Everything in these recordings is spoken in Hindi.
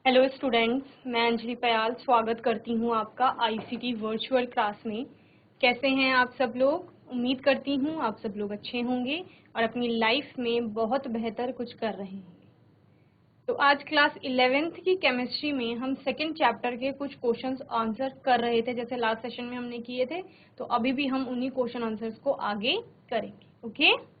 हेलो स्टूडेंट्स, मैं अंजलि पयाल स्वागत करती हूँ आपका आईसीटी वर्चुअल क्लास में। कैसे हैं आप सब लोग? उम्मीद करती हूँ आप सब लोग अच्छे होंगे और अपनी लाइफ में बहुत बेहतर कुछ कर रहे होंगे। तो आज क्लास 11th की केमिस्ट्री में हम सेकंड चैप्टर के कुछ क्वेश्चंस आंसर कर रहे थे, जैसे लास्ट सेशन में हमने किए थे। तो अभी भी हम उन्हीं क्वेश्चन आंसर्स को आगे करेंगे। ओके,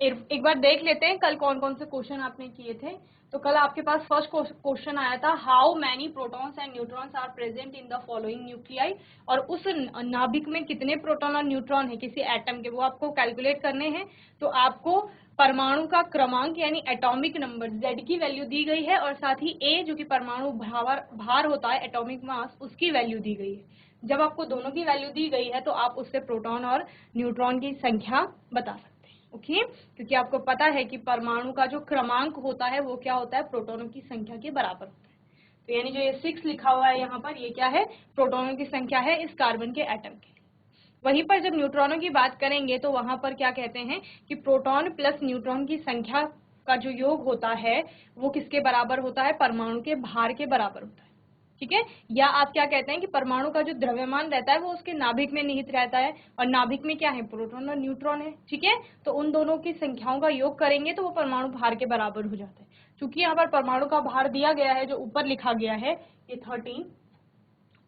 एक बार देख लेते हैं कल कौन कौन से क्वेश्चन आपने किए थे। तो कल आपके पास फर्स्ट क्वेश्चन आया था, how many protons and neutrons are present in the following nuclei. और उस नाभिक में कितने प्रोटॉन और न्यूट्रॉन है किसी एटम के, वो आपको कैलकुलेट करने हैं। तो आपको परमाणु का क्रमांक यानी एटॉमिक नंबर Z की वैल्यू दी गई है, और साथ ही A जो कि परमाणु भार होता है, एटॉमिक मास, उसकी वैल्यू दी गई है। जब आपको दोनों की वैल्यू दी गई है तो आप उससे प्रोटॉन और न्यूट्रॉन की संख्या बता सकते हैं। ओके, क्योंकि आपको पता है कि परमाणु का जो क्रमांक होता है वो क्या होता है, प्रोटॉनों की संख्या के बराबर होता है। तो यानी जो ये 6 लिखा हुआ है यहाँ पर, ये क्या है, प्रोटॉनों की संख्या है इस कार्बन के एटम के। वहीं पर जब न्यूट्रॉनों की बात करेंगे तो वहां पर क्या कहते हैं कि प्रोटॉन प्लस न्यूट्रॉन की संख्या का जो योग होता है वो किसके बराबर होता है, परमाणु के भार के बराबर होता है। ठीक है, या आप क्या कहते हैं कि परमाणु का जो द्रव्यमान रहता है वो उसके नाभिक में निहित रहता है, और नाभिक में क्या है, प्रोटॉन और न्यूट्रॉन है। ठीक है, तो उन दोनों की संख्याओं का योग करेंगे तो वो परमाणु भार के बराबर हो जाता है। क्योंकि यहाँ पर परमाणु का भार दिया गया है, जो ऊपर लिखा गया है ये 13,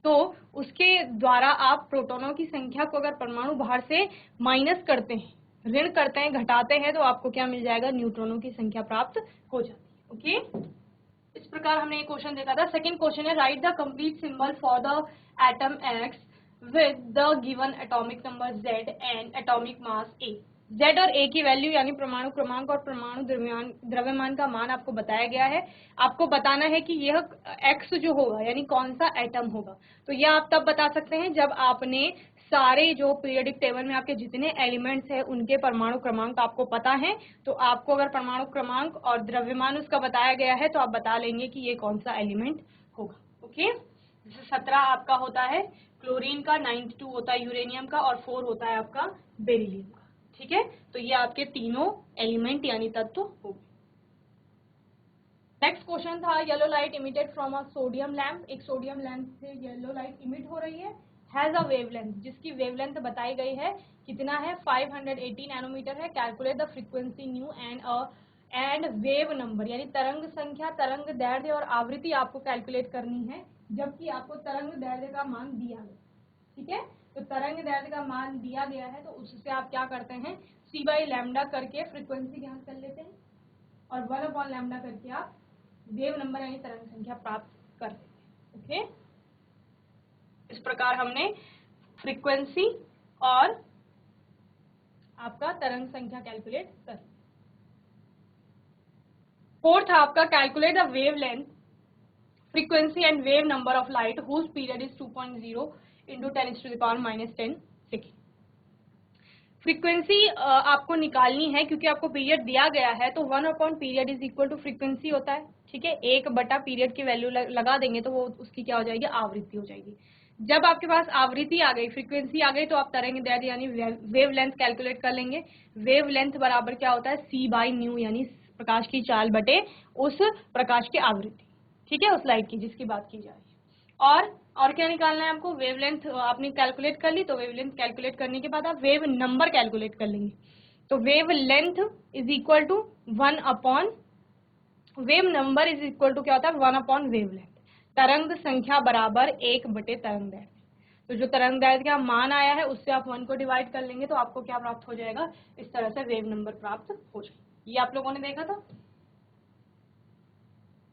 तो उसके द्वारा आप प्रोटॉनों की संख्या को अगर परमाणु भार से माइनस करते हैं, ऋण करते हैं, घटाते हैं, तो आपको क्या मिल जाएगा, न्यूट्रॉनों की संख्या प्राप्त हो जाती है। ओके, इस प्रकार हमने एक क्वेश्चन देखा था। सेकंड क्वेश्चन है, right the complete symbol for the atom x with the given atomic number Z and atomic mass A। Z और A की वैल्यू यानी परमाणु क्रमांक और परमाणु द्रव्यमान का मान आपको बताया गया है। आपको बताना है कि यह X जो होगा यानी कौन सा एटम होगा। तो यह आप तब बता सकते हैं जब आपने सारे जो पीरियोडिक टेबल में आपके जितने एलिमेंट्स हैं उनके परमाणु क्रमांक आपको पता है। तो आपको अगर परमाणु क्रमांक और द्रव्यमान उसका बताया गया है तो आप बता लेंगे कि ये कौन सा एलिमेंट होगा। ओके, जैसे 17 आपका होता है क्लोरीन का, 92 होता है यूरेनियम का, और 4 होता है आपका बेरिलियम का। ठीक है, तो ये आपके तीनों एलिमेंट यानी तत्व हो गए। नेक्स्ट क्वेश्चन था, yellow light emitted from a sodium lamp. एक सोडियम लैम्प से येलो लाइट इमिट हो रही है, हैज अ वेवलेंथ, जिसकी वेवलेंथ बताई गई है कितना है, 580 नैनोमीटर है। Calculate the frequency new and wave number, यानी तरंग संख्या, तरंग दैर्ध्य और आवृत्ति आपको कैलकुलेट करनी है, जबकि आपको तरंग दैर्ध्य का मान दिया गया। ठीक है, तो तरंग दैर्ध्य का मान दिया गया है तो उससे आप क्या करते हैं, c/लैम्डा करके फ्रीक्वेंसी ज्ञात कर लेते हैं, और 1/लैम्डा करके आप वेव नंबर यानी तरंग संख्या प्राप्त कर सकते हैं। ओके, इस प्रकार हमने फ्रीक्वेंसी और आपका तरंग संख्या कैलकुलेट कर। फोर्थ आपका, calculate the wavelength, frequency and wave number of light whose period is 2.0 into 10⁻⁻10 second. Frequency आपको निकालनी है क्योंकि आपको पीरियड दिया गया है, तो 1/पीरियड इज इक्वल टू फ्रीक्वेंसी होता है। ठीक है, 1/पीरियड की वैल्यू लगा देंगे तो वो उसकी क्या हो जाएगी, आवृत्ति हो जाएगी। जब आपके पास आवृत्ति आ गई, फ्रीक्वेंसी आ गई, तो आप तरंग दैर्ध्य यानी वेव लेंथ कैलकुलेट कर लेंगे। वेव लेंथ बराबर क्या होता है, c/ν, यानी प्रकाश की चाल बटे उस प्रकाश की आवृत्ति। ठीक है, उस लाइट की जिसकी बात की जा रही है। और क्या निकालना है आपको, वेवलेंथ आपने कैलकुलेट कर ली, तो वेवलेंथ कैलकुलेट करने के बाद आप वेव नंबर कैलकुलेट कर लेंगे। तो wavelength is equal to 1/, wave number is equal to क्या होता है, 1/वेव लेंथ। तरंग संख्या बराबर 1/तरंग दैर्ध्य। तो जो तरंग दैर्ध्य का मान आया है उससे आप 1 को डिवाइड कर लेंगे तो आपको क्या प्राप्त हो जाएगा, इस तरह से वेव नंबर प्राप्त हो जाएगा। ये आप लोगों ने देखा था।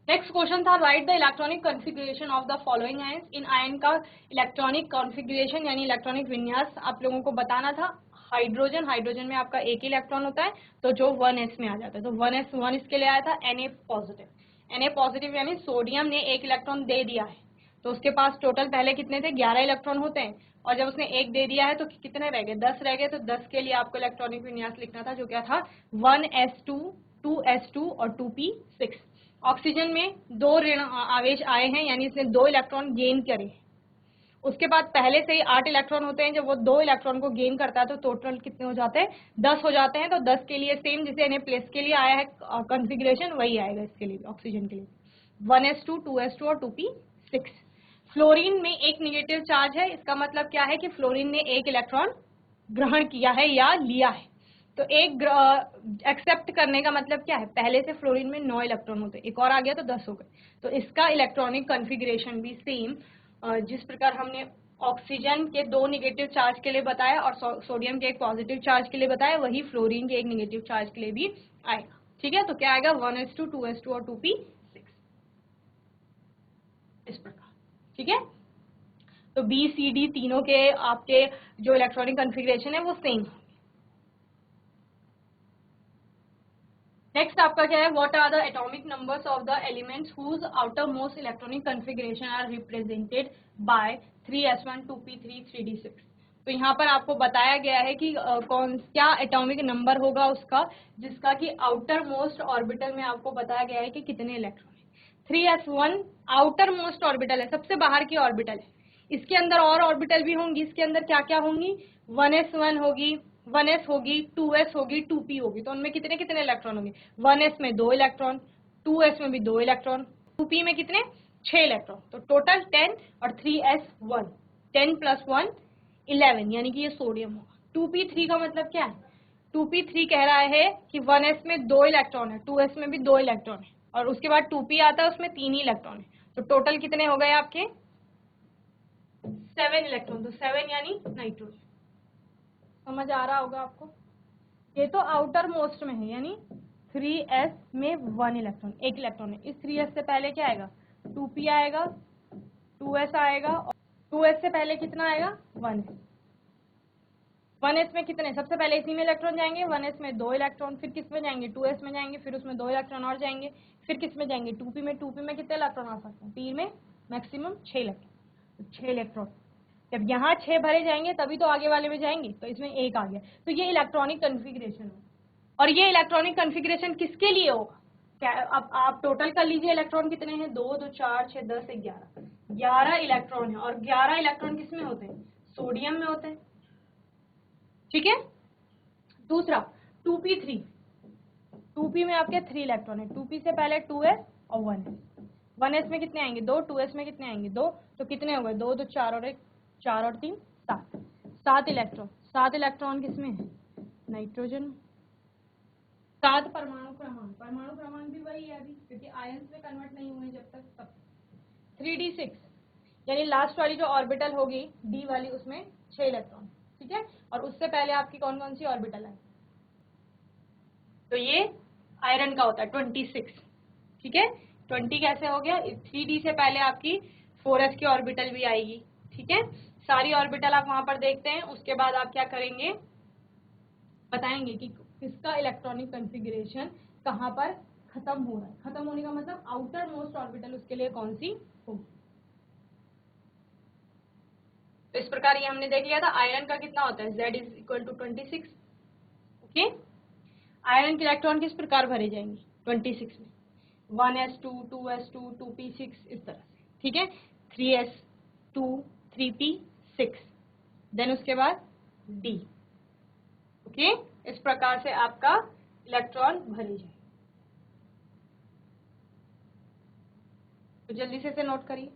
नेक्स्ट क्वेश्चन था, right the electronic configuration of the following ions. In ion का इलेक्ट्रॉनिक कॉन्फ़िगरेशन यानी इलेक्ट्रॉनिक विन्यास आप लोगों को बताना था। हाइड्रोजन में आपका एक इलेक्ट्रॉन होता है, तो जो 1s में आ जाता है, तो 1s इसके लिए आया था Na पॉजिटिव। Na पॉजिटिव यानी सोडियम ने एक इलेक्ट्रॉन दे दिया है, तो उसके पास टोटल पहले कितने थे, 11 इलेक्ट्रॉन होते हैं, और जब उसने एक दे दिया है तो कितने रह गए, 10 रह गए। तो 10 के लिए आपको इलेक्ट्रॉनिक विन्यास लिखना था, जो क्या था, 1s2, 2s2 और 2p6। ऑक्सीजन में 2 ऋण आवेश आए हैं, यानी इसने 2 इलेक्ट्रॉन गेन करे। उसके बाद पहले से ही 8 इलेक्ट्रॉन होते हैं, जब वो 2 इलेक्ट्रॉन को गेन करता है तो टोटल कितने हो जाते हैं, 10 हो जाते हैं। तो 10 के लिए सेम जिसे Na+ के लिए आया है कॉन्फ़िगरेशन, वही आएगा इसके लिए, ऑक्सीजन के लिए। 1s2, 2s2 और 2p6। फ्लोरीन में एक नेगेटिव चार्ज है, इसका मतलब क्या है कि फ्लोरीन ने एक इलेक्ट्रॉन ग्रहण किया है या लिया है। तो एक एक्सेप्ट करने का मतलब क्या है, पहले से फ्लोरीन में 9 इलेक्ट्रॉन होते, एक और आ गया तो 10 हो गए। तो इसका इलेक्ट्रॉनिक कॉन्फ़िगरेशन भी सेम, जिस प्रकार हमने ऑक्सीजन के 2 नेगेटिव चार्ज के लिए बताया और सोडियम के एक पॉजिटिव चार्ज के लिए बताया, वही फ्लोरीन के एक नेगेटिव चार्ज के लिए भी आएगा। ठीक है, तो क्या आएगा 1s2, 2s2 और 2p6 इस प्रकार। ठीक है, तो बी सी डी तीनों के आपके जो इलेक्ट्रॉनिक कॉन्फ़िगरेशन है वो सेम। नेक्स्ट आपका क्या है, what are the atomic numbers of the elements whose outermost electronic configuration are represented by 3s1, 2p3, 3d6। तो यहाँ पर आपको बताया गया है कि कौन क्या एटॉमिक नंबर होगा उसका, जिसका कि आउटर मोस्ट ऑर्बिटल में आपको बताया गया है कि कितने इलेक्ट्रॉन है। 3s1 आउटर मोस्ट ऑर्बिटल है, सबसे बाहर की ऑर्बिटल है। इसके अंदर और ऑर्बिटल भी होंगी, इसके अंदर क्या क्या होंगी, 1s1 होगी, 1s होगी, 2s होगी, 2p होगी। तो उनमें कितने कितने इलेक्ट्रॉन होंगे, 1s में 2 इलेक्ट्रॉन, 2s में भी 2 इलेक्ट्रॉन, 2p में कितने 6 इलेक्ट्रॉन। तो टोटल 10 और 3s1, 10 + 1 11, यानी कि ये सोडियम होगा। 2p3 का मतलब क्या है, 2p3 कह रहा है कि 1s में 2 इलेक्ट्रॉन है, 2s में भी 2 इलेक्ट्रॉन है, और उसके बाद 2p आता है उसमें 3 ही इलेक्ट्रॉन है। तो टोटल कितने हो गए आपके 7 इलेक्ट्रॉन। तो 7 यानी नाइट्रोजन। समझ आ रहा होगा आपको। ये तो आउटर मोस्ट में है, यानी 3s में 1 इलेक्ट्रॉन, एक इलेक्ट्रॉन है। इस 3s से पहले क्या आएगा, 2p आएगा, 2s आएगा, और 2s से पहले कितना आएगा 1s। 1s में कितने, सबसे पहले इसी में इलेक्ट्रॉन जाएंगे, 1s में 2 इलेक्ट्रॉन, फिर किस में जाएंगे 2s में जाएंगे, फिर उसमें 2 इलेक्ट्रॉन और जाएंगे, फिर किस में जाएंगे 2p में। 2p में कितने इलेक्ट्रॉन आ सकते हैं, p में मैक्सिमम 6 इलेक्ट्रॉन। 6 इलेक्ट्रॉन जब यहाँ 6 भरे जाएंगे तभी तो आगे वाले में जाएंगे, तो इसमें 1 आ गया। तो ये इलेक्ट्रॉनिक कॉन्फ़िगरेशन है। और ये इलेक्ट्रॉनिक कॉन्फ़िगरेशन किसके लिए होगा, क्या अब आप टोटल कर लीजिए इलेक्ट्रॉन कितने हैं, 2 2 4 6 10 11, 11 इलेक्ट्रॉन है। और 11 इलेक्ट्रॉन किस में होते हैं, सोडियम में होते हैं। ठीक है, दूसरा 2p3, 2p में आपके 3 इलेक्ट्रॉन है, 2p से पहले 2s और 1s। 1s में कितने आएंगे 2, 2s में कितने आएंगे 2, तो कितने हो गए 2 2 4 और 1, 4 और 3 7, 7 इलेक्ट्रॉन। 7 इलेक्ट्रॉन किसमें है, नाइट्रोजन। 7 परमाणु क्रमांक, परमाणु क्रमांक भी वही है अभी, क्योंकि आयंस में कन्वर्ट नहीं हुए जब तक तब। 3d6 यानी लास्ट वाली जो ऑर्बिटल होगी डी वाली, उसमें 6 इलेक्ट्रॉन। ठीक है, और उससे पहले आपकी कौन कौन सी ऑर्बिटल है, तो ये आयरन का होता है 26। ठीक है, 20 कैसे हो गया, 3d से पहले आपकी 4s की ऑर्बिटल भी आएगी। ठीक है, सारी ऑर्बिटल आप वहां पर देखते हैं। उसके बाद आप क्या करेंगे, बताएंगे कि किसका इलेक्ट्रॉनिक कॉन्फ़िगरेशन कहाँ पर खत्म हो रहा है। खत्म होने का मतलब आउटर मोस्ट ऑर्बिटल उसके लिए कौन सी होगी। तो इस प्रकार ये हमने देख लिया था। आयरन का कितना होता है, Z = 26। ओके, आयरन के इलेक्ट्रॉन किस प्रकार भरे जाएंगे 26 में, 1s2, 2s2, 2p6 इस तरह से। ठीक है, 3s2, 3p6, देन उसके बाद D। ओके, इस प्रकार से आपका इलेक्ट्रॉन भरे जाए। तो जल्दी से इसे नोट करिए।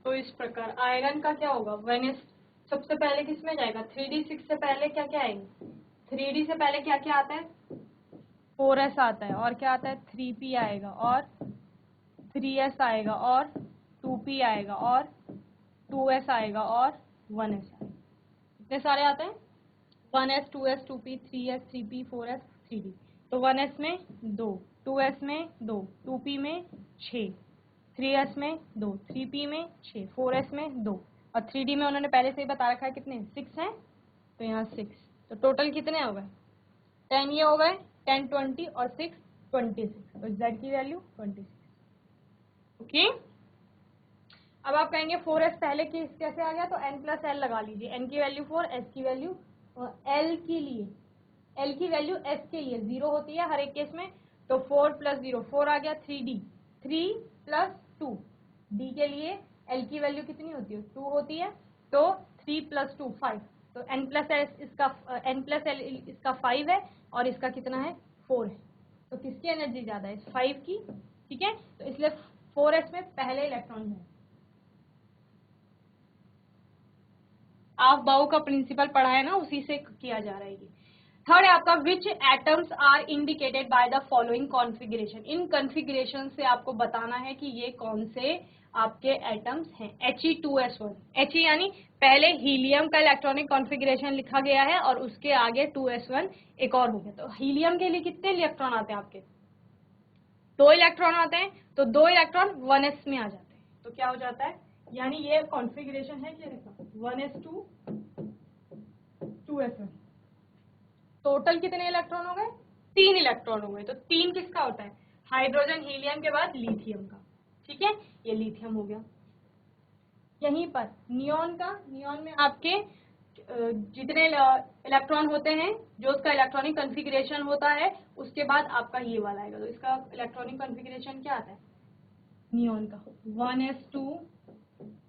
तो इस प्रकार आयरन का क्या होगा, 1s सबसे पहले किस में जाएगा, 3d6 से पहले क्या क्या आएंगे, 3d से पहले क्या क्या आता है, 4s आता है, और क्या आता है 3p आएगा, और 3s आएगा, और 2p आएगा, और 2s आएगा, और 1s आएगा। कितने सारे आते हैं, 1s, 2s, 2p, 3s, 3p, 4s, 3d। तो 1s में 2, 2s में 2, 2p में 6, 3s में 2, 3p में 6, 4s में 2, और 3d में उन्होंने पहले से ही बता रखा है कितने 6 हैं, तो यहाँ 6। तो टोटल कितने हो गए 10, ये हो गए 10 20 और 6 26। तो z की वैल्यू 26। ओके, अब आप कहेंगे 4s पहले कैसे आ गया, तो n प्लस एल लगा लीजिए, n की वैल्यू 4, s की वैल्यू l के लिए, l की वैल्यू s के लिए 0 होती है हर एक केस में, तो 4 प्लस 0 4 आ गया, 3d, 3 प्लस 2, d के लिए l की वैल्यू कितनी होती है 2 होती है, तो 3 प्लस 2 5, तो n प्लस l इसका 5 है और इसका कितना है 4 है, तो किसकी एनर्जी ज्यादा है 5 की, ठीक है, तो इसलिए 4s में पहले इलेक्ट्रॉन है। आप बाउ का प्रिंसिपल पढ़ा है ना, उसी से किया जा रहा है ये। थर्ड है आपका which atoms are indicated by the following configuration, इन कॉन्फ़िगरेशन से आपको बताना है कि ये कौन से आपके एटम्स हैं। He2s1, He यानी पहले हीलियम का इलेक्ट्रॉनिक कॉन्फ़िगरेशन लिखा गया है और उसके आगे 2s1 एक और हो गया, तो हीलियम के लिए कितने इलेक्ट्रॉन आते हैं आपके 2 इलेक्ट्रॉन आते हैं, तो 2 इलेक्ट्रॉन 1s में आ जाते हैं, तो क्या हो जाता है, यानी ये कॉन्फ़िगरेशन है क्या देखो 1s2 2s1, टोटल कितने इलेक्ट्रॉन हो गए 3 इलेक्ट्रॉन हो गए, तो 3 किसका होता है हाइड्रोजन हीलियम के बाद लिथियम का, ठीक है, ये लिथियम हो गया। यहीं पर नियॉन में आपके जितने इलेक्ट्रॉन होते हैं, जो उसका इलेक्ट्रॉनिक कॉन्फ़िगरेशन होता है, उसके बाद आपका ये वाला आएगा, तो इसका इलेक्ट्रॉनिक कॉन्फ़िगरेशन क्या आता है नियॉन का 1s2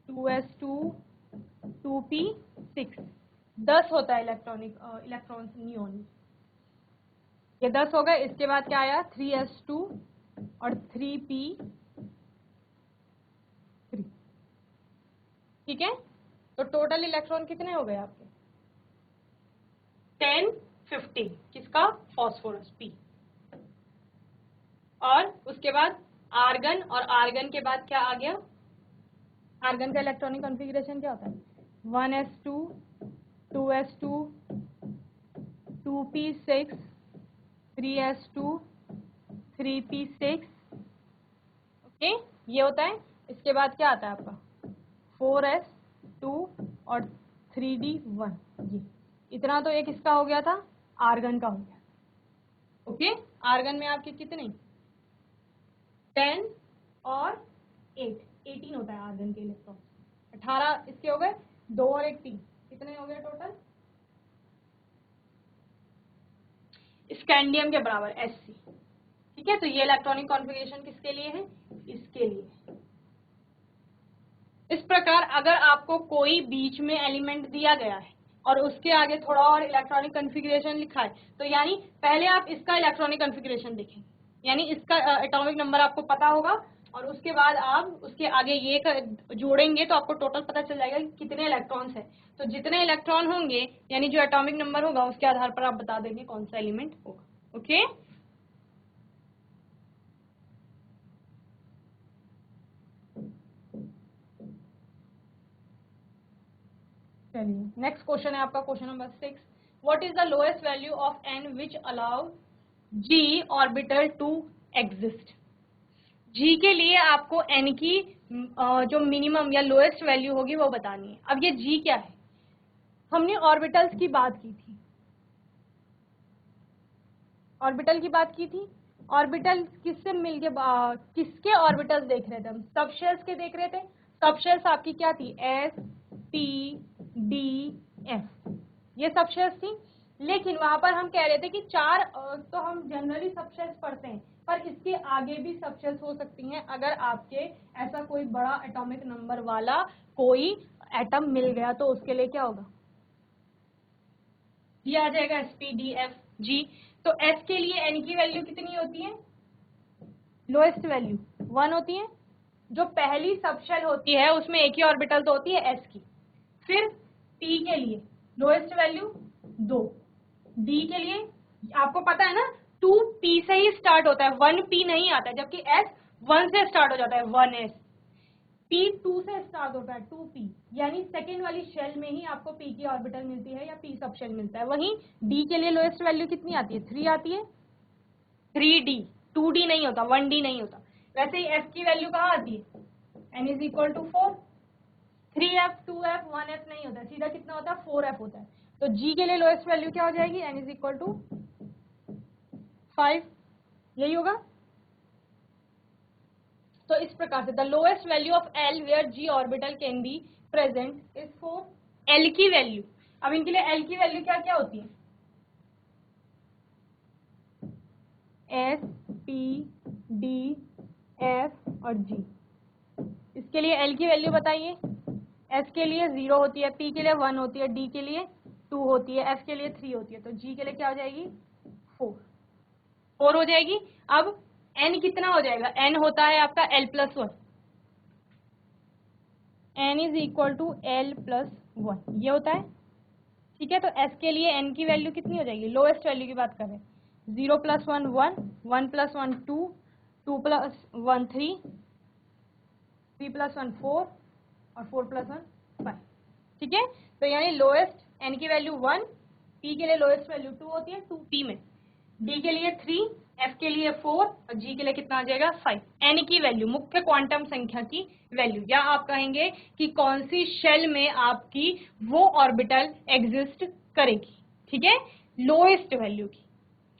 2s2 2p6, 10 होता है इलेक्ट्रॉन्स नियॉन में, ये 10 हो गए। इसके बाद क्या आया 3s2 और 3p3, ठीक है, तो टोटल इलेक्ट्रॉन कितने हो गए आपके 10 15, किसका फास्फोरस p, और उसके बाद आर्गन, और आर्गन के बाद क्या आ गया, आर्गन का इलेक्ट्रॉनिक कॉन्फ़िगरेशन क्या होता है 1s2 2s2 2p6 3s2 3p6, okay, ये होता है। इसके बाद क्या आता है आपका 4s2 और 3d1, ये इतना तो एक इसका हो गया था आर्गन का हो गया, ओके, आर्गन में आपके कितने 10 और 8 18 होता है आर्गन के इलेक्ट्रॉन, 18 इसके हो गए, 2 और 1 3, कितने हो गए टोटल स्कैंडियम के बराबर Sc, ठीक है, तो ये इलेक्ट्रॉनिक कॉन्फ़िगरेशन किसके लिए है इसके लिए। इस प्रकार अगर आपको कोई बीच में एलिमेंट दिया गया है और उसके आगे थोड़ा और इलेक्ट्रॉनिक कॉन्फ़िगरेशन लिखा है, तो यानी पहले आप इसका इलेक्ट्रॉनिक कॉन्फ़िगरेशन देखें, यानी इसका एटॉमिक नंबर आपको पता होगा, और उसके बाद आप उसके आगे ये जोड़ेंगे तो आपको टोटल पता चल जाएगा कि कितने इलेक्ट्रॉन्स हैं, तो जितने इलेक्ट्रॉन होंगे यानी जो एटॉमिक नंबर होगा उसके आधार पर आप बता देंगे कौन सा एलिमेंट होगा, ओके। चलिए नेक्स्ट क्वेश्चन है आपका question number 6, what is the lowest value of n which allow g orbital to exist. g के लिए आपको n की जो मिनिमम या लोएस्ट वैल्यू होगी वो बतानी है। अब ये g क्या है, हमने ऑर्बिटल्स की बात की थी, ऑर्बिटल की बात की थी, ऑर्बिटल किससे मिलके किसके ऑर्बिटल्स देख रहे थे हम, सबशेल्स के देख रहे थे, सबशेल्स आपकी क्या थी s p d f, ये सबशेल्स थी, लेकिन वहां पर हम कह रहे थे कि 4 तो हम जनरली सबशेल्स पढ़ते हैं, पर इसके आगे भी सबशेल्स हो सकती हैं अगर आपके ऐसा कोई बड़ा एटॉमिक नंबर वाला कोई एटम मिल गया, तो उसके लिए क्या होगा ये आ जाएगा SPDFG। तो S के लिए N की वैल्यू कितनी होती है लोएस्ट वैल्यू 1 होती है, जो पहली सबशेल होती है उसमें एक ही ऑर्बिटल तो होती है S की। फिर P के लिए लोएस्ट वैल्यू 2, D के लिए आपको पता है ना 2P से ही स्टार्ट होता है, 1P नहीं आता है, जबकि S 1 से स्टार्ट हो जाता है 1S, P 2 से स्टार्ट होता है 2P, यानी सेकेंड वाली शेल में ही आपको P की ऑर्बिटल मिलती है या P सब शेल मिलता है। वहीं D के लिए लोएस्ट वैल्यू कितनी आती है 3 आती है, 3D, 2D नहीं होता, 1D नहीं होता। वैसे ही S की वैल्यू कहाँ आती है N is equal to 4, 3F 2F 1F नहीं होता, सीधा कितना होता है 4F होता है। तो G के लिए लोएस्ट वैल्यू क्या हो जाएगी N इज इक्वल टू 5, यही होगा। तो इस प्रकार से the lowest value of L where g orbital can be present is for L की वैल्यू। अब इनके लिए एल की वैल्यू क्या क्या होती है, एस, पी, डी, एफ और जी। इसके लिए एल की वैल्यू बताइए। एस के लिए 0 होती है, पी के लिए 1 होती है, डी के लिए 2 होती है, एफ के लिए 3 होती है, तो जी के लिए क्या हो जाएगी 4 हो जाएगी। अब एन कितना हो जाएगा, एन होता है आपका l+1, N is equal to l+1 ये होता है, ठीक है। तो एस के लिए एन की वैल्यू कितनी हो जाएगी, लोएस्ट वैल्यू की बात कर रहे हैं, 0 + 1 1, 1 + 1 2, 2 + 1 3, 3 + 1 4 और 4 + 1 5, ठीक है। तो यानी लोएस्ट एन की वैल्यू 1, पी के लिए लोएस्ट वैल्यू 2 होती है 2p में, डी के लिए 3, एफ के लिए 4 और जी के लिए कितना आ जाएगा 5। एन की वैल्यू मुख्य क्वांटम संख्या की वैल्यू, या आप कहेंगे कि कौन सी शेल में आपकी वो ऑर्बिटल एग्जिस्ट करेगी, ठीक है, लोएस्ट वैल्यू की।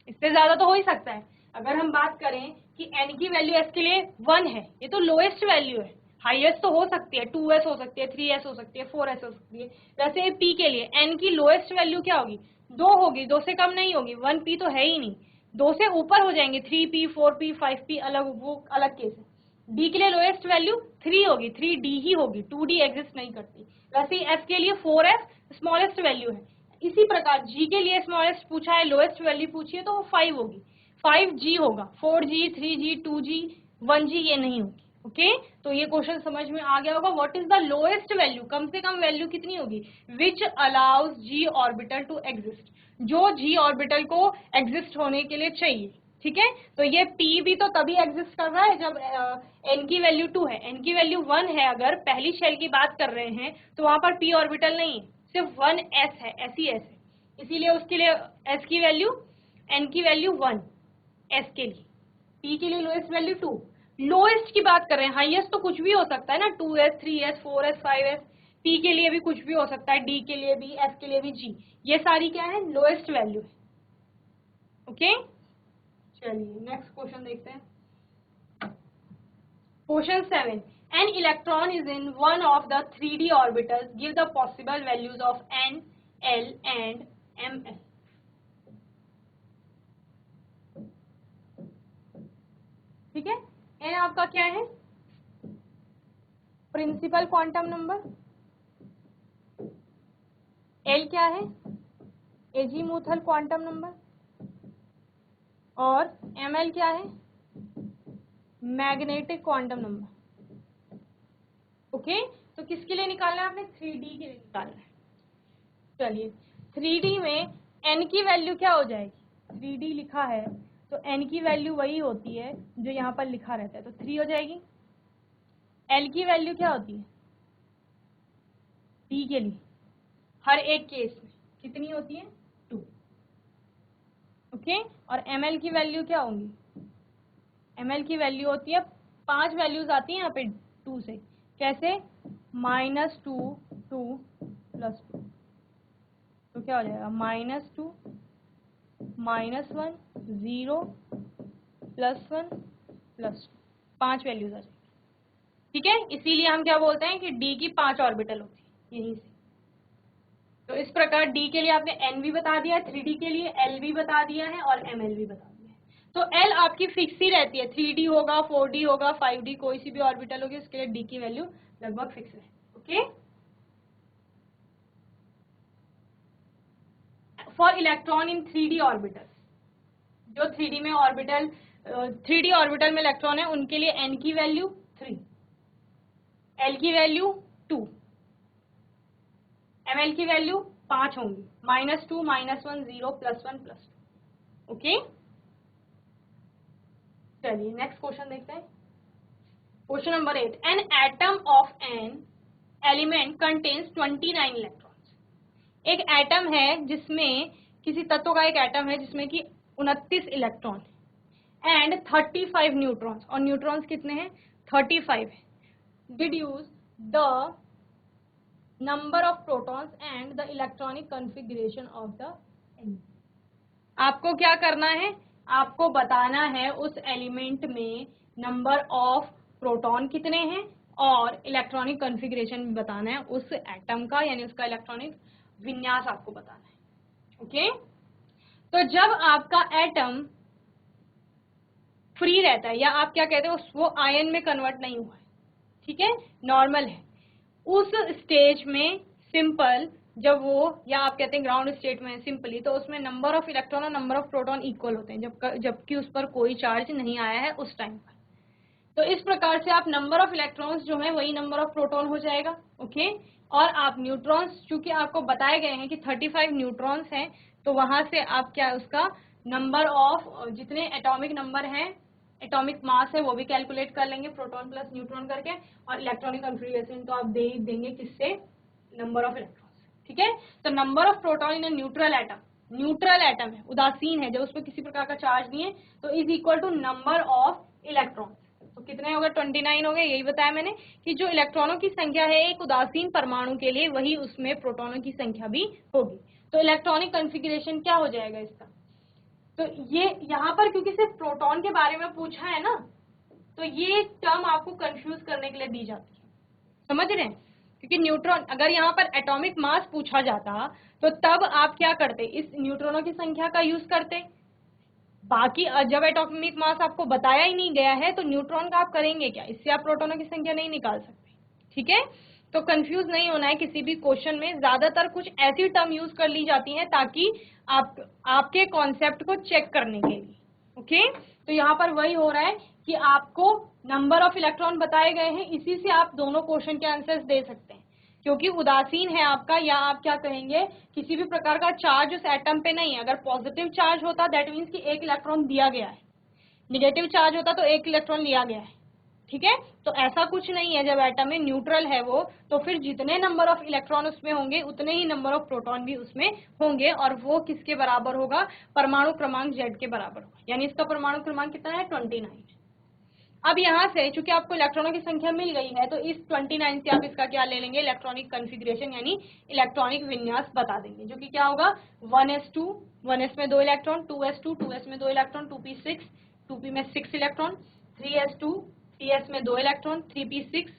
इससे ज्यादा तो हो ही सकता है। अगर हम बात करें कि एन की वैल्यू एस के लिए 1 है, ये तो लोएस्ट वैल्यू है, हाईएस्ट तो हो सकती है 2s हो सकती है, 3s हो सकती है, 4s हो सकती है। वैसे पी के लिए एन की लोएस्ट वैल्यू क्या होगी, 2 होगी, 2 से कम नहीं होगी, 1p तो है ही नहीं, 2 से ऊपर हो जाएंगे 3p 4p 5p, अलग वो अलग केस है। डी के लिए लोएस्ट वैल्यू 3 होगी, 3d ही होगी, 2d एग्जिस्ट नहीं करती। वैसे एफ के लिए 4f स्मॉलेस्ट वैल्यू है। इसी प्रकार जी के लिए स्मॉलेस्ट पूछा है, लोएस्ट वैल्यू पूछी है तो वो 5 होगी, 5g होगा, 4g 3g 2g 1g ये नहीं होगी, ओके। तो ये क्वेश्चन समझ में आ गया होगा। What is the lowest value, कम से कम वैल्यू कितनी होगी, which allows g orbital to exist, जो जी ऑर्बिटल को एग्जिस्ट होने के लिए चाहिए, ठीक है। तो ये p भी तो तभी एग्जिस्ट कर रहा है जब n की वैल्यू 2 है, n की वैल्यू 1 है, अगर पहली शेल की बात कर रहे हैं तो वहां पर p ऑर्बिटल नहीं है, सिर्फ 1s है, s ही s है, इसीलिए उसके लिए s की वैल्यू, n की वैल्यू 1 s के लिए, p के लिए लोएस्ट वैल्यू 2। लोएस्ट की बात कर रहे हैं, हाईएस्ट तो कुछ भी हो सकता है ना, 2s 3s 4s 5s, p के लिए भी कुछ भी हो सकता है, d के लिए भी, f के लिए भी, g, ये सारी क्या है लोएस्ट वैल्यू है, ओके। चलिए नेक्स्ट क्वेश्चन देखते हैं। Question 7, an electron is in one of the 3D orbitals, give the possible values of n, l and ml। ठीक है, n आपका क्या है, प्रिंसिपल क्वांटम नंबर, l क्या है, एजीमुथल क्वांटम नंबर, और ml क्या है, मैग्नेटिक क्वांटम नंबर, ओके। तो किसके लिए निकालना है आपने, 3D के लिए निकालना है। चलिए 3D में n की वैल्यू क्या हो जाएगी, 3D लिखा है तो n की वैल्यू वही होती है जो यहाँ पर लिखा रहता है, तो 3 हो जाएगी। l की वैल्यू क्या होती है, p के लिए हर एक केस में कितनी होती है 2, ओके। और ml की वैल्यू क्या होंगी, ml की वैल्यू होती है 5 वैल्यूज आती है यहाँ पे 2 से, कैसे, -2 2 +2, तो क्या हो जाएगा -2 -1 0 +1 +2, 5 वैल्यूज आ जाएगी, ठीक है। इसीलिए हम क्या बोलते हैं कि d की 5 ऑर्बिटल होती है यहीं से। तो इस प्रकार d के लिए आपने n भी बता दिया है, 3D के लिए l भी बता दिया है और ml भी बता दिया है। तो l आपकी फिक्स ही रहती है, 3D होगा 4D होगा 5D, कोई सी भी ऑर्बिटल होगी उसके लिए d की वैल्यू लगभग फिक्स है, okay. For electron in 3D orbital, जो 3D में ऑर्बिटल 3D ऑर्बिटल में इलेक्ट्रॉन है उनके लिए n की वैल्यू 3, l की वैल्यू 2, ml की वैल्यू 5 होंगी, -2 -1 0 +1 +2, ओके। चलिए नेक्स्ट क्वेश्चन देखते हैं। Question number 8, an atom of an element contains 29 electrons. एक एटम है जिसमें, किसी तत्व का एक एटम है जिसमें कि 29 इलेक्ट्रॉन एंड 35 न्यूट्रॉन्स, और न्यूट्रॉन्स कितने हैं 35 है। Deduce the number of protons and the electronic configuration of the element. आपको क्या करना है, आपको बताना है उस एलिमेंट में नंबर ऑफ प्रोटॉन कितने हैं और इलेक्ट्रॉनिक कॉन्फ़िगरेशन भी बताना है उस एटम का, यानी उसका इलेक्ट्रॉनिक विन्यास आपको बताना है। ओके, तो जब आपका एटम फ्री रहता है, या आप क्या कहते हो, वो आयन में कन्वर्ट नहीं हुआ है, ठीक है, नॉर्मल है, उस स्टेज में सिंपल, जब वो, या आप कहते हैं ग्राउंड स्टेट में सिंपली, तो उसमें नंबर ऑफ इलेक्ट्रॉन और नंबर ऑफ प्रोटॉन इक्वल होते हैं, जबकि उस पर कोई चार्ज नहीं आया है उस टाइम पर। तो इस प्रकार से आप नंबर ऑफ इलेक्ट्रॉन्स जो है वही नंबर ऑफ प्रोटॉन हो जाएगा। ओके, और आप न्यूट्रॉन्स, चूंकि आपको बताए गए हैं कि 35 न्यूट्रॉन्स हैं, तो वहां से आप क्या, उसका नंबर ऑफ जितने एटॉमिक नंबर हैं, एटॉमिक मास है, वो भी कैलकुलेट कर लेंगे प्रोटॉन प्लस न्यूट्रॉन करके, और इलेक्ट्रॉनिक कॉन्फ़िगरेशन तो आप दे ही देंगे किससे, नंबर ऑफ इलेक्ट्रॉन्स। ठीक है, तो number of proton in neutral atom, neutral atom है, उदासीन है, जब उस पर किसी प्रकार का चार्ज नहीं है, तो is equal to number of electron. तो कितने हो गए, 29 हो गए। यही बताया मैंने कि जो इलेक्ट्रॉनों की संख्या है एक उदासीन परमाणु के लिए, वही उसमें प्रोटॉनों की संख्या भी होगी। तो इलेक्ट्रॉनिक कॉन्फ़िगरेशन क्या हो जाएगा इसका, तो ये यहाँ पर क्योंकि सिर्फ प्रोटॉन के बारे में पूछा है ना, तो ये टर्म आपको कंफ्यूज करने के लिए दी जाती है, समझ रहे हैं, क्योंकि न्यूट्रॉन, अगर यहाँ पर एटॉमिक मास पूछा जाता तो तब आप क्या करते, इस न्यूट्रॉनों की संख्या का यूज करते। बाकी जब एटॉमिक मास आपको बताया ही नहीं गया है तो न्यूट्रॉन का आप करेंगे क्या, इससे आप प्रोटॉनों की संख्या नहीं निकाल सकते। ठीक है, तो कंफ्यूज नहीं होना है किसी भी क्वेश्चन में, ज्यादातर कुछ ऐसी टर्म यूज कर ली जाती हैं ताकि आपके कॉन्सेप्ट को चेक करने के लिए। ओके, तो यहाँ पर वही हो रहा है कि आपको नंबर ऑफ इलेक्ट्रॉन बताए गए हैं, इसी से आप दोनों क्वेश्चन के आंसर्स दे सकते हैं, क्योंकि उदासीन है आपका, या आप क्या कहेंगे, किसी भी प्रकार का चार्ज उस एटम पे नहीं है। अगर पॉजिटिव चार्ज होता दैट मीन्स कि एक इलेक्ट्रॉन दिया गया है, निगेटिव चार्ज होता तो एक इलेक्ट्रॉन लिया गया है। ठीक है, तो ऐसा कुछ नहीं है, जब एटम में न्यूट्रल है वो, तो फिर जितने नंबर ऑफ इलेक्ट्रॉन उसमें होंगे उतने ही नंबर ऑफ प्रोटॉन भी उसमें होंगे, और वो किसके बराबर होगा, परमाणु क्रमांक Z के बराबर होगा, यानी इसका परमाणु क्रमांक कितना है, 29। अब यहाँ से चूंकि आपको इलेक्ट्रॉनों की संख्या मिल गई है, तो इस 29 से आप इसका क्या ले लेंगे, इलेक्ट्रॉनिक कॉन्फ़िगरेशन यानी इलेक्ट्रॉनिक विन्यास बता देंगे, जो कि क्या होगा, 1s2, 1s में 2 इलेक्ट्रॉन, 2s2, 2s में 2 इलेक्ट्रॉन, 2p6, 2p में 6 इलेक्ट्रॉन, 3s2, 3s में 2 इलेक्ट्रॉन, 3p6,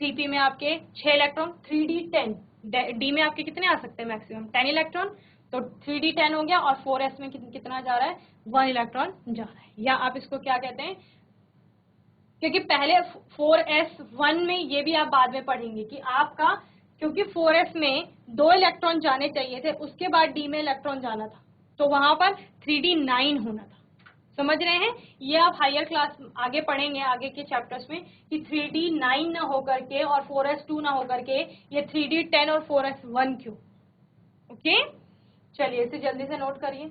3p में आपके 6 इलेक्ट्रॉन, 3d10, d में आपके कितने आ सकते हैं, मैक्सिमम 10 इलेक्ट्रॉन, तो 3d10 हो गया, और 4s में कितना जा रहा है, 1 इलेक्ट्रॉन जा रहा है, या आप इसको क्या कहते हैं, क्योंकि पहले 4s1 में, ये भी आप बाद में पढ़ेंगे कि आपका, क्योंकि 4s में 2 इलेक्ट्रॉन जाने चाहिए थे, उसके बाद d में इलेक्ट्रॉन जाना था, तो वहां पर 3d9 होना था, समझ रहे हैं। ये आप हायर क्लास आगे पढ़ेंगे, आगे के चैप्टर्स में, कि 3d9 ना होकर के और 4s2 ना होकर के ये 3d10 और 4s1 क्यों। ओके, चलिए इसे जल्दी से नोट करिए।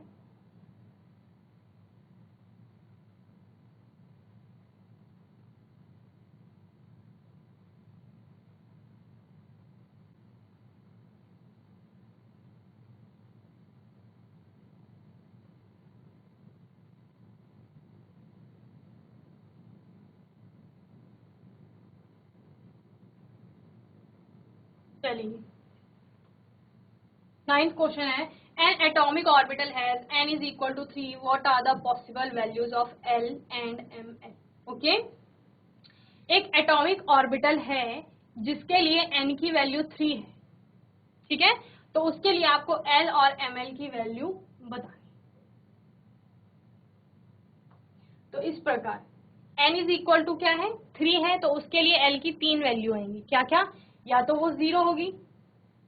चलिए, 9th क्वेश्चन है, an atomic orbital has n is equal to 3, what are the possible values of L and ml। Okay, एक एटॉमिक ऑर्बिटल है जिसके लिए n की वैल्यू 3 है, ठीक है, तो उसके लिए आपको L और ml की वैल्यू बतानी। तो इस प्रकार n इज इक्वल टू क्या है, 3 है, तो उसके लिए L की 3 वैल्यू आएंगी, क्या क्या, या तो वो 0 होगी,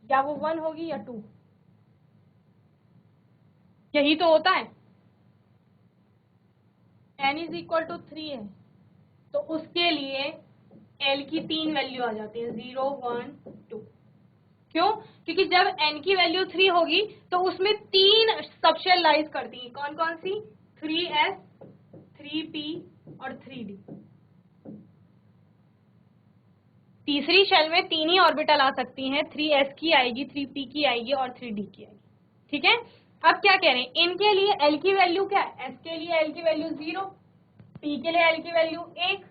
या वो 1 होगी, या 2, यही तो होता है। n इज इक्वल टू 3 है, तो उसके लिए L की 3 वैल्यू आ जाती है, 0, 1, 2। क्यों, क्योंकि जब n की वैल्यू 3 होगी तो उसमें 3 सबशेल लाइज करती हैं, कौन कौन सी, 3s, 3p और 3d। तीसरी शेल में 3 ही ऑर्बिटल आ सकती हैं, 3s की आएगी, 3p की आएगी और 3d की आएगी। ठीक है, अब क्या कह रहे हैं, इनके लिए L की वैल्यू क्या है, s के लिए L की वैल्यू 0, p के लिए L की वैल्यू 1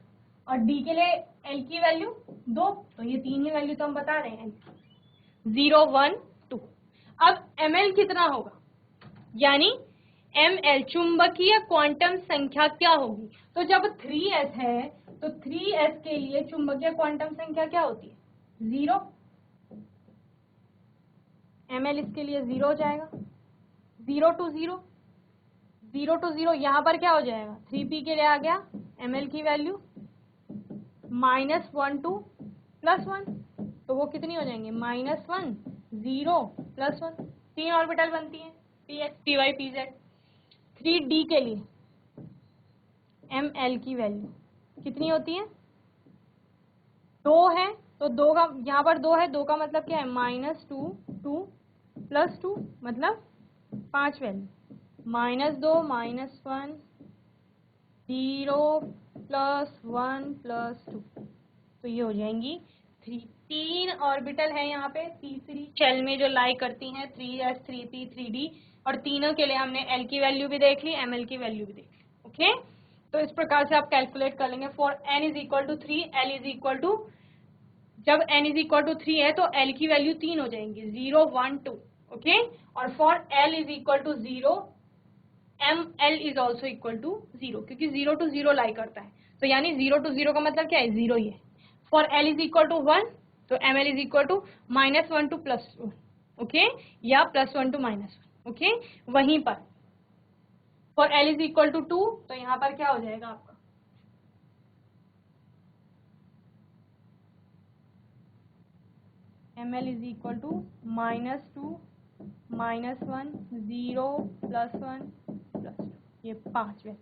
और d के लिए L की वैल्यू 2, तो ये 3 ही वैल्यू तो हम बता रहे हैं, 0, 1, 2। अब ml कितना होगा, यानी ml चुंबकीय क्वांटम संख्या क्या होगी, तो जब 3s है तो 3s के लिए चुंबकीय क्वांटम संख्या क्या होती है? 0। ml इसके लिए 0 हो जाएगा। 0 to 0, 0 to 0, यहाँ पर क्या हो जाएगा? 3p के लिए आ गया ml की वैल्यू -1 to +1, तो वो कितनी हो जाएंगे? -1 0 +1, 3 ऑर्बिटल बनती है px py pz। 3d के लिए ml की वैल्यू कितनी होती है? 2 है, तो 2 का यहाँ पर 2 है, 2 का मतलब क्या है? -2 2 +2 मतलब 5 वैल्यू, -2 -1 0 +1 +2, तो ये हो जाएंगी 3 ऑर्बिटल है यहाँ पे तीसरी शेल में जो लाई करती हैं 3s 3p 3d, और तीनों के लिए हमने l की वैल्यू भी देख ली, ml की वैल्यू भी देख ली। ओके, तो इस प्रकार से आप कैलकुलेट कर लेंगे। फॉर n = 3, l = जब n = 3 है तो l की वैल्यू 3 हो जाएंगी, 0 1 2। ओके, और for l = 0, ml is also equal to 0, क्योंकि 0 to 0 लाई करता है, तो यानी 0 to 0 का मतलब क्या है? 0 ही है। फॉर l = 1, तो ml = -1 to +1, ओके, या +1 to -1, ओके। वहीं पर फॉर l = 2, तो यहाँ पर क्या हो जाएगा आपका? ml = -2 -1 0 +1 +2, ये 5 वैल्यू।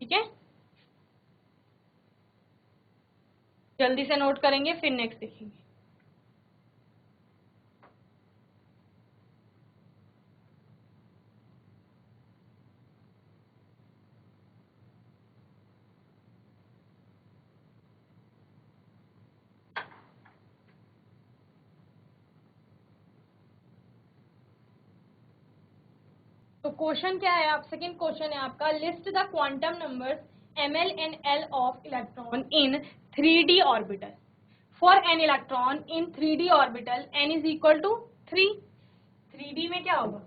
ठीक है, जल्दी से नोट करेंगे फिर नेक्स्ट देखेंगे। तो क्वेश्चन क्या है? आप सेकंड क्वेश्चन है आपका, list the quantum numbers ml and l of electron in 3d orbital. For an electron in 3d orbital n is equal to 3। 3d में क्या होगा?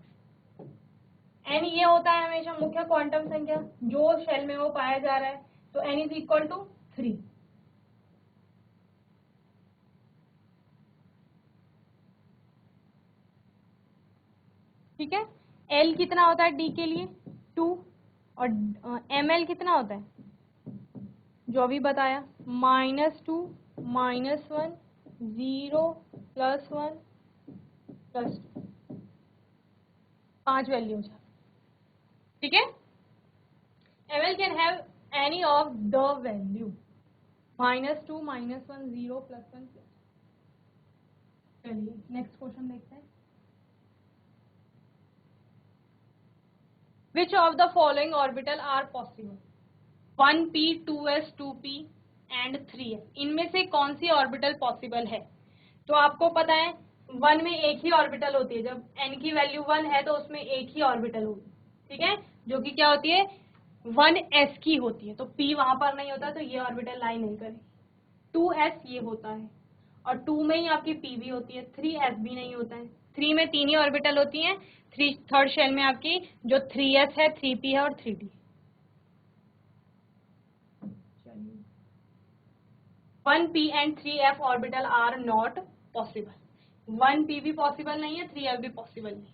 n ये होता है हमेशा मुख्य क्वांटम संख्या जो शेल में वो पाया जा रहा है, तो n is equal to 3। ठीक है, l कितना होता है d के लिए? 2, और ml कितना होता है जो अभी बताया? -2 -1 0 +1 +2, 5 वैल्यू। ठीक है, ml can have any of the value -2 -1 0 +1 +2। चलिए नेक्स्ट क्वेश्चन देखते हैं। Which of the following orbital are possible? 1p 2s 2p and 3s, इनमें से कौन सी ऑर्बिटल पॉसिबल है? तो आपको पता है 1 में एक ही ऑर्बिटल होती है, जब n की वैल्यू 1 है तो उसमें एक ही ऑर्बिटल होगी। ठीक है, जो कि क्या होती है? 1s की होती है, तो p वहां पर नहीं होता, तो ये ऑर्बिटल लाई नहीं करेगी। 2s ये होता है, और 2 में ही आपकी p भी होती है। 3s भी नहीं होता है, 3 में 3 ही ऑर्बिटल होती हैं। थर्ड शेल में आपकी जो 3s है 3p है और 3d। 1p and 3f orbital are not possible. 1p भी पॉसिबल नहीं है, 3f भी पॉसिबल नहीं।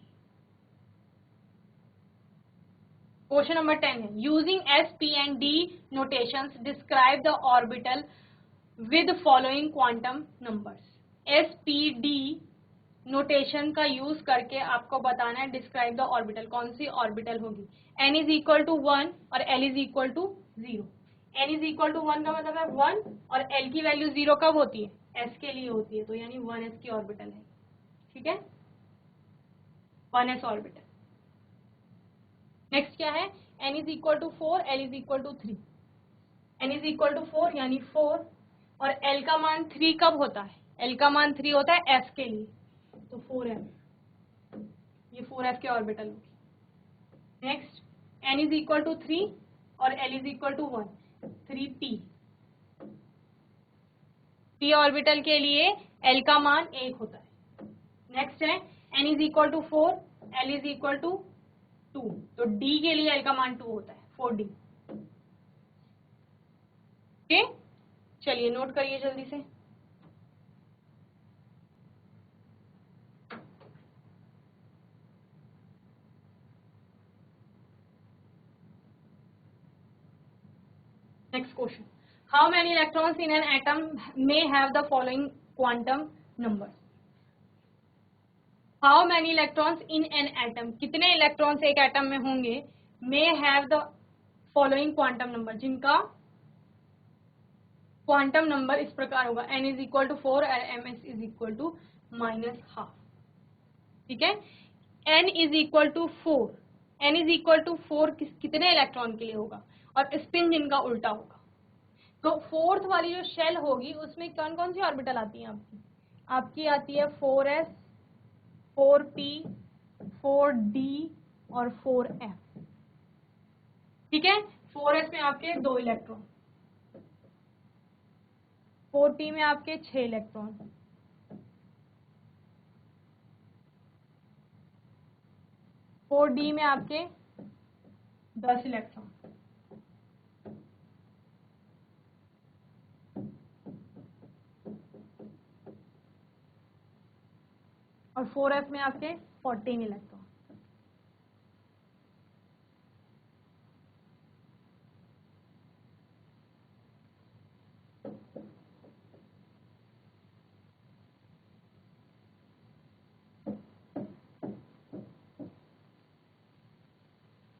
क्वेश्चन नंबर 10 है, using s p and d notations describe the orbital with following quantum numbers. s p d notation का यूज करके आपको बताना है डिस्क्राइब द ऑर्बिटल, कौन सी ऑर्बिटल होगी। n is equal to 1 और l is equal to 0। n is equal to 1 का मतलब है 1, और l की वैल्यू 0 कब होती है? s के लिए होती है, तो यानी 1s की ऑर्बिटल है। ठीक है, 1s ऑर्बिटल। नेक्स्ट क्या है? n is equal to 4, l is equal to 3। n is equal to 4 यानी 4, और l का मान 3 कब होता है? l का मान 3 होता है s के लिए, तो 4f, ये 4f के ऑर्बिटल होगी। Next n is equal to 3 और l is equal to 1, 3p। p orbital के लिए l का मान 1 होता है। नेक्स्ट है n is equal to 4, l is equal to 2, तो d के लिए l का मान 2 होता है, 4d। ओके, चलिए नोट करिए जल्दी से। Next question. How many electrons in an atom may have the following quantum numbers? How many electrons in an atom? कितने इलेक्ट्रॉन्स एक एटम में होंगे? May have the following quantum number, जिनका क्वांटम नंबर इस प्रकार होगा, n is equal to 4 और ms is equal to -12. ठीक है, n is equal to 4, n is equal to 4 कितने इलेक्ट्रॉन के लिए होगा, और स्पिन जिनका उल्टा होगा। तो फोर्थ वाली जो शेल होगी उसमें कौन कौन सी ऑर्बिटल आती है आपकी? आपकी आती है 4s, 4p, 4d और 4f। ठीक है, 4s में आपके 2 इलेक्ट्रॉन, 4p में आपके 6 इलेक्ट्रॉन, 4d में आपके 10 इलेक्ट्रॉन, और 4f में आपके 14 इलेक्ट्रॉन।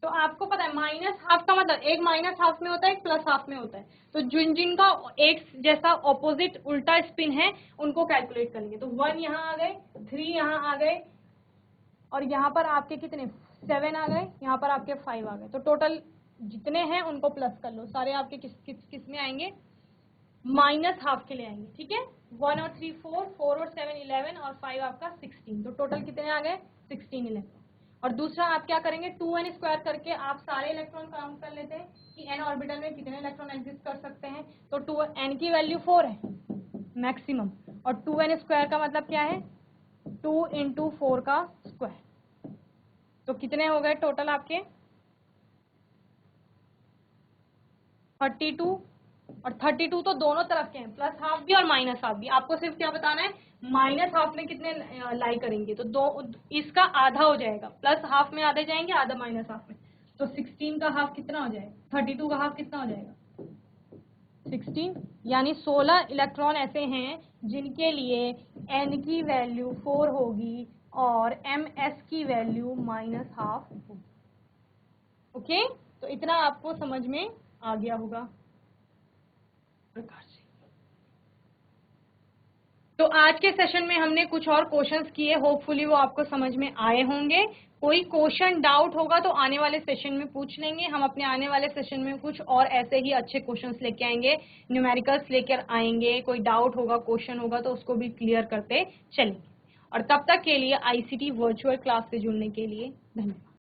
तो आपको पता है माइनस हाफ का मतलब, एक माइनस हाफ में होता है, एक प्लस हाफ में होता है। तो जिन जिनका एक जैसा ऑपोजिट उल्टा स्पिन है उनको कैलकुलेट करेंगे। तो 1 यहाँ आ गए, 3 यहाँ आ गए, और यहाँ पर आपके कितने 7 आ गए, यहाँ पर आपके 5 आ गए। तो टोटल जितने हैं उनको प्लस कर लो, सारे आपके किस में आएंगे? माइनस हाफ के लिए आएंगे। ठीक है, 1 और 3 4, 4 और 7 11 और 5 आपका 16। तो टोटल कितने आ गए? 16 इलेक्ट्रॉन। और दूसरा आप क्या करेंगे, 2n स्क्वायर करके आप सारे इलेक्ट्रॉन काउंट कर लेते हैं कि n ऑर्बिटल में कितने इलेक्ट्रॉन एग्जिस्ट कर सकते हैं। तो 2n की वैल्यू 4 है मैक्सिमम, और 2n स्क्वायर का मतलब क्या है? 2 × 4 का स्क्वायर। तो कितने हो गए टोटल आपके? 32, और 32 तो दोनों तरफ के हैं, प्लस हाफ भी और माइनस हाफ भी। आपको सिर्फ क्या बताना है, माइनस हाफ में कितने लाई करेंगे। तो इसका आधा हो जाएगा, प्लस हाफ में आधे जाएंगे, आधा माइनस हाफ में। तो 16 का हाफ कितना हो जाएगा? 32 का हाफ कितना हो जाएगा? 16। यानी 16 इलेक्ट्रॉन ऐसे हैं जिनके लिए n की वैल्यू 4 होगी और ms की वैल्यू -12 होगी। ओके, तो इतना आपको समझ में आ गया होगा प्रकार से। तो आज के सेशन में हमने कुछ और क्वेश्चंस किए, होपफुली वो आपको समझ में आए होंगे। कोई क्वेश्चन डाउट होगा तो आने वाले सेशन में पूछ लेंगे। हम अपने आने वाले सेशन में कुछ और ऐसे ही अच्छे क्वेश्चंस लेके आएंगे, न्यूमेरिकल्स लेकर आएंगे। कोई डाउट होगा, क्वेश्चन होगा तो उसको भी क्लियर करते चलेंगे। और तब तक के लिए ICT वर्चुअल क्लास से जुड़ने के लिए धन्यवाद।